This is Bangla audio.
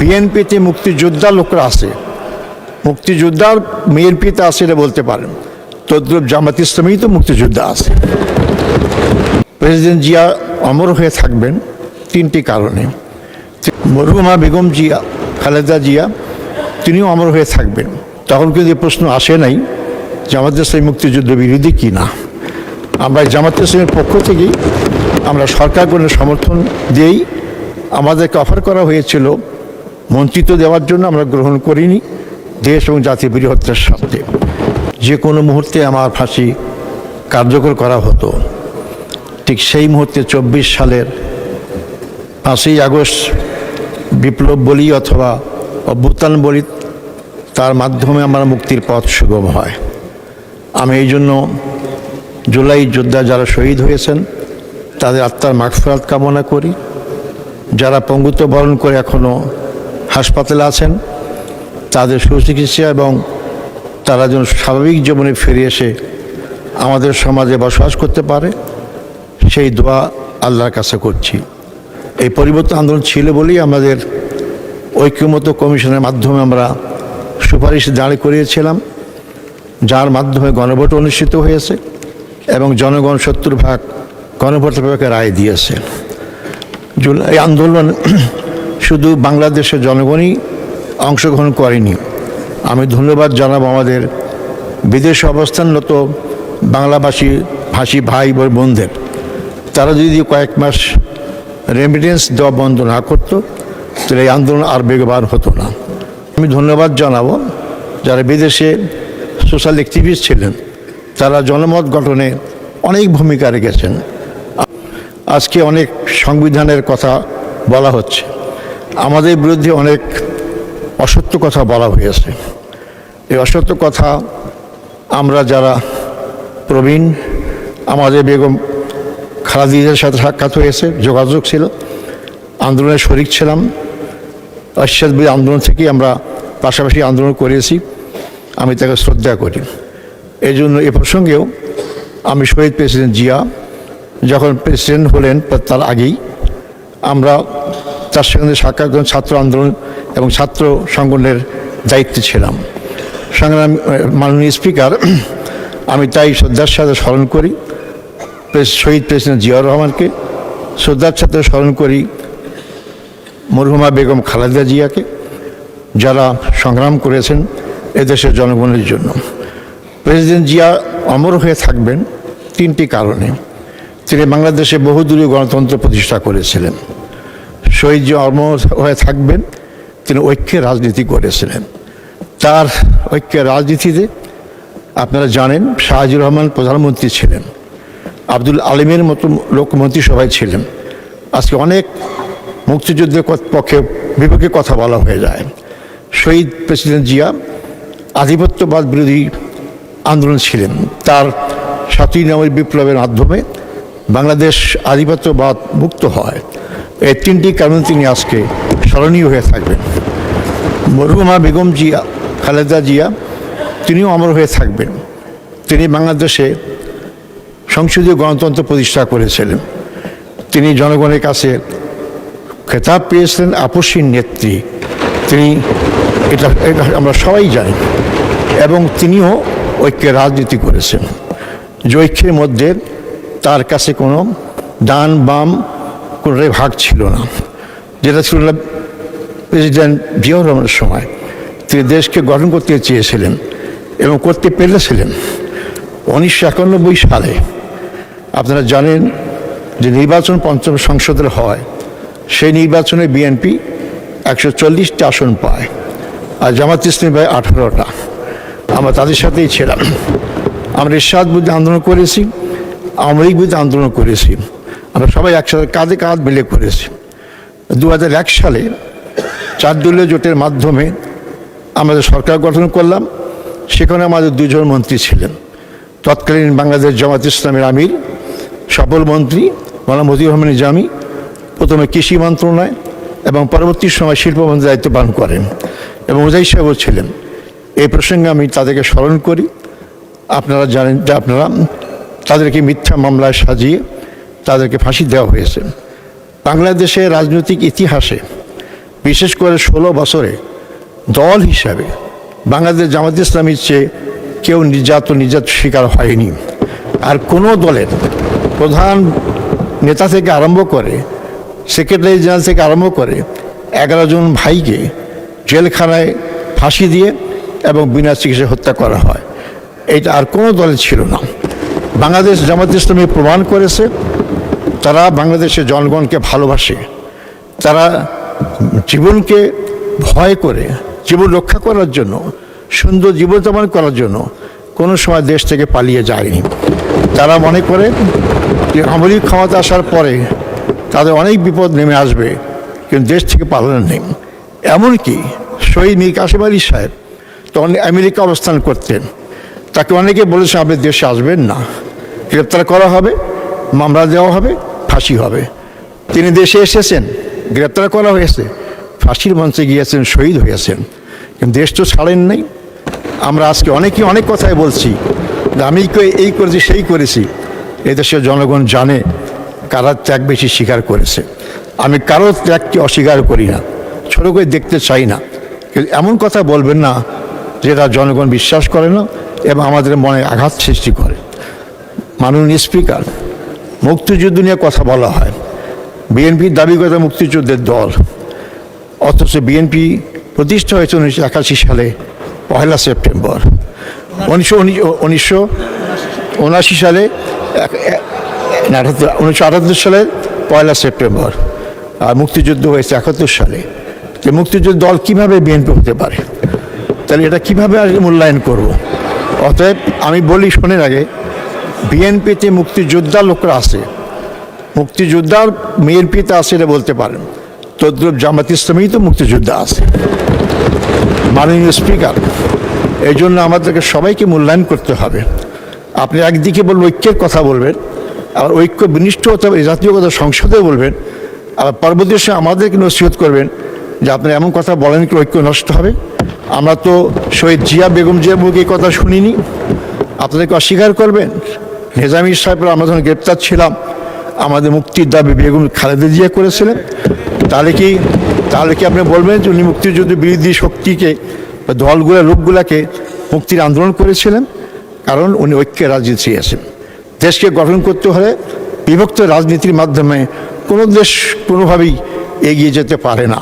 বিএনপিতে মুক্তিযোদ্ধা লোকরা আছে, মুক্তিযোদ্ধার মেয়ের পিতা আছে এটা বলতে পারেন, তদ্রুপ জামাত ইসলামেই তো মুক্তিযোদ্ধা আছে। প্রেসিডেন্ট জিয়া অমর হয়ে থাকবেন তিনটি কারণে। মরহুমা বেগম জিয়া, খালেদা জিয়া, তিনিও অমর হয়ে থাকবেন। তখন কিন্তু প্রশ্ন আসে নাই জামাত ইসলামী মুক্তিযুদ্ধ বিরোধী কি না। আমরা জামাত ইসলামের পক্ষ থেকেই আমরা সরকার গঠনের সমর্থন দিয়েই আমাদেরকে অফার করা হয়েছিল মন্ত্রিত্ব দেওয়ার জন্য, আমরা গ্রহণ করিনি দেশ এবং জাতীয় বৃহত্তর স্বার্থে। যে কোনো মুহূর্তে আমার ফাঁসি কার্যকর করা হতো। ঠিক সেই মুহূর্তে 24 সালের 5ই আগস্ট বিপ্লব বলি অথবা অভ্যুত্থান বলি, তার মাধ্যমে আমার মুক্তির পথ সুগম হয়। আমি এই জন্য জুলাই যোদ্ধা যারা শহীদ হয়েছেন তাদের আত্মার মাগফিরাত কামনা করি। যারা পঙ্গুত্ব বরণ করে এখনও হাসপাতালে আছেন তাদের সুচিকিৎসা এবং তারা যেন স্বাভাবিক জীবনে ফিরে এসে আমাদের সমাজে বসবাস করতে পারে সেই দোয়া আল্লাহর কাছে করছি। এই পরিবর্তন আন্দোলন ছিল বলেই আমাদের ঐক্যমত্য কমিশনের মাধ্যমে আমরা সুপারিশ দাঁড় করিয়েছিলাম, যার মাধ্যমে গণভোট অনুষ্ঠিত হয়েছে এবং জনগণ 70% গণভোটের রায় দিয়েছে। এই আন্দোলন শুধু বাংলাদেশের জনগণই অংশগ্রহণ করেনি। আমি ধন্যবাদ জানাবো আমাদের বিদেশে অবস্থানরত ভাষী ভাই বোনদের। তারা যদি কয়েক মাস রেমিটেন্স দেওয়া বন্ধ না করতো তাহলে এই আন্দোলন আর বেগবান হতো না। আমি ধন্যবাদ জানাবো যারা বিদেশে সোশ্যাল অ্যাক্টিভিস্ট ছিলেন, তারা জনমত গঠনে অনেক ভূমিকা রেখেছেন। আজকে অনেক সংবিধানের কথা বলা হচ্ছে, আমাদের বিরুদ্ধে অনেক অসত্য কথা বলা হয়েছে। এই অসত্য কথা আমরা যারা প্রবীণ, আমাদের বেগম খালেদার সাথে সাক্ষাৎ হয়েছে, যোগাযোগ ছিল, আন্দোলনে শরিক ছিলাম। অশ্বাদ বিরোধী আন্দোলন থেকেই আমরা পাশাপাশি আন্দোলন করেছি, আমি তাকে শ্রদ্ধা করি। এই জন্য এ প্রসঙ্গেও আমি শহীদ প্রেসিডেন্ট জিয়া যখন প্রেসিডেন্ট হলেন তার আগেই আমরা তার সঙ্গে সাক্ষাৎ ছাত্র আন্দোলন এবং ছাত্র সংগঠনের দায়িত্বে ছিলাম। সংগ্রাম মাননীয় স্পিকার, আমি তাই শ্রদ্ধার সাথে স্মরণ করি শহীদ প্রেসিডেন্ট জিয়াউর রহমানকে, শ্রদ্ধার সাথে স্মরণ করি মরহুমা বেগম খালেদা জিয়াকে, যারা সংগ্রাম করেছেন এদেশের জনগণের জন্য। প্রেসিডেন্ট জিয়া অমর হয়ে থাকবেন তিনটি কারণে। তিনি বাংলাদেশে বহুদলীয় গণতন্ত্র প্রতিষ্ঠা করেছিলেন। শহীদ জিয়া অমর হয়ে থাকবেন, তিনি ঐক্যের রাজনীতি করেছিলেন। তার ঐক্যের রাজনীতিতে আপনারা জানেন শাহজিউর রহমান প্রধানমন্ত্রী ছিলেন, আব্দুল আলিমের মতো লোক মন্ত্রিসভায় ছিলেন। আজকে অনেক মুক্তিযুদ্ধের পক্ষে বিপক্ষে কথা বলা হয়ে যায়। শহীদ প্রেসিডেন্ট জিয়া আধিপত্যবাদ বিরোধী আন্দোলন ছিলেন। তার 7ই নভেম্বর বিপ্লবের মাধ্যমে বাংলাদেশ আধিপত্যবাদ মুক্ত হয়। এই তিনটি কারণে তিনি আজকে স্মরণীয় হয়ে থাকবেন। মরহুমা বেগম জিয়া, খালেদা জিয়া, তিনিও অমর হয়ে থাকবেন। তিনি বাংলাদেশে সংসদীয় গণতন্ত্র প্রতিষ্ঠা করেছিলেন। তিনি জনগণের কাছে খেতাব পেয়েছিলেন আপসীর নেত্রী। তিনি এটা আমরা সবাই জানি। এবং তিনিও ঐক্যের রাজনীতি করেছেন, যে ঐক্যের মধ্যে তার কাছে কোনো ডান বাম কোনোটাই ভাগ ছিল না, যেটা ছিল না প্রেসিডেন্ট জিয়াউর রহমানের সময়। তিনি দেশকে গঠন করতে চেয়েছিলেন এবং করতে পেরেছিলেন। 1991 সালে আপনারা জানেন যে নির্বাচন পঞ্চম সংসদের হয়, সেই নির্বাচনে বিএনপি 140টা আসন পায় আর জামাত ইসলামী পায় 18টা। আমরা তাদের সাথেই ছিলাম। আমরা এরশাদ বিরুদ্ধে আন্দোলন করেছি, আওয়ামী লীগ বিরুদ্ধে আন্দোলন করেছি, আমরা সবাই একসাথে কাঁধে কাঁধ মিলে করেছি। 2001 সালে 4 দলীয় জোটের মাধ্যমে আমাদের সরকার গঠন করলাম। সেখানে আমাদের 2 জন মন্ত্রী ছিলেন। তৎকালীন বাংলাদেশ জামাত ইসলামের আমির সফল মন্ত্রী মাওলানা মতিউর রহমান নিজামী প্রথমে কৃষি মন্ত্রণালয় এবং পরবর্তী সময় শিল্পমন্ত্রীর দায়িত্ব পালন করেন এবং মুজাহিদ সাহেবও ছিলেন। এই প্রসঙ্গে আমি তাদেরকে স্মরণ করি। আপনারা জানেন যে আপনারা তাদেরকে মিথ্যা মামলায় সাজিয়ে তাদেরকে ফাঁসি দেওয়া হয়েছে। বাংলাদেশের রাজনৈতিক ইতিহাসে বিশেষ করে 16 বছরে দল হিসাবে বাংলাদেশ জামাত ইসলামীর চেয়ে কেউ নির্যাতন শিকার হয়নি। আর কোনো দলের প্রধান নেতা থেকে আরম্ভ করে সেক্রেটারি জেনারেল থেকে আরম্ভ করে 11 জন ভাইকে জেলখানায় ফাঁসি দিয়ে এবং বিনা চিকিৎসায় হত্যা করা হয়। এটা আর কোনো দলে ছিল না। বাংলাদেশ জামাত ইসলামী প্রমাণ করেছে তারা বাংলাদেশের জনগণকে ভালোবাসে, তারা জীবনকে ভয় করে জীবন রক্ষা করার জন্য, সুন্দর জীবনযাপন করার জন্য কোনো সময় দেশ থেকে পালিয়ে যায়নি। তারা মনে করে যে আমলি ক্ষমতা আসার পরে তাদের অনেক বিপদ নেমে আসবে, কিন্তু দেশ থেকে পালানোর নেই। এমনকি শহীদ মীর কাসেম আলী সাহেব তখন আমেরিকা অবস্থান করতেন, তাকে অনেকে বলেছে আপনি দেশে আসবেন না, গ্রেপ্তার করা হবে, মামলা দেওয়া হবে, ফাঁসি হবে। তিনি দেশে এসেছেন, গ্রেপ্তার করা হয়েছে, ফাঁসির মঞ্চে গিয়েছেন, শহীদ হয়েছেন, কিন্তু দেশ তো ছাড়েন নাই। আমরা আজকে অনেকেই অনেক কথাই বলছি যে আমি এই করেছি সেই করেছি। এদেশের জনগণ জানে কারা ত্যাগ বেশি স্বীকার করেছে। আমি কারো ত্যাগকে অস্বীকার করি না, ছোটো করে দেখতে চাই না, কিন্তু এমন কথা বলবেন না যেটা জনগণ বিশ্বাস করে না এবং আমাদের মনে আঘাত সৃষ্টি করে। মাননীয় স্পিকার, মুক্তিযুদ্ধ নিয়ে কথা বলা হয়, বিএনপির দাবি করে মুক্তিযুদ্ধের দল, অথচ বিএনপি প্রতিষ্ঠা হয়েছে 1981 সালে 1 সেপ্টেম্বর। 1979 সালে 1978 সালে 1 সেপ্টেম্বর, আর মুক্তিযুদ্ধ হয়েছে 71 সালে। যে মুক্তিযুদ্ধ দল কীভাবে বিএনপি হতে পারে? তাহলে এটা কীভাবে মূল্যায়ন করব? অতএব আমি বলি, শোনেন আগে, বিএনপিতে মুক্তিযোদ্ধার লোকরা আছে, মুক্তিযোদ্ধার বিএনপিতে আছে এটা বলতে পারেন, তদ্রুপ জামাত ইসলামী তো মুক্তিযোদ্ধা আছে। মাননীয় স্পিকার, এই জন্য আমাদেরকে সবাইকে মূল্যায়ন করতে হবে। আপনি একদিকে বলবেন ঐক্যের কথা বলবেন, আবার ঐক্য বিনিষ্ট হতে হবে জাতীয় কথা সংসদে বলবেন, আবার পরবর্তী সময় আমাদেরকে নসিহত করবেন যে আপনারা এমন কথা বলেন কি ঐক্য নষ্ট হবে। আমরা তো শহীদ জিয়া বেগম জিয়ার মুখে এই কথা শুনিনি, আপনাদেরকে অস্বীকার করবেন? নিজামী সাহেবরা আমরা যখন গ্রেপ্তার ছিলাম আমাদের মুক্তির দাবি বেগম খালেদা জিয়া করেছিলেন, তাহলে কি আপনি বলবেন যে উনি মুক্তিযুদ্ধ বিরোধী শক্তিকে বা দলগুলা লোকগুলাকে মুক্তির আন্দোলন করেছিলেন? কারণ উনি ঐক্যের রাজনীতি চেয়েছেন। দেশকে গঠন করতে হলে বিভক্ত রাজনীতির মাধ্যমে কোনো দেশ কোনোভাবেই এগিয়ে যেতে পারে না।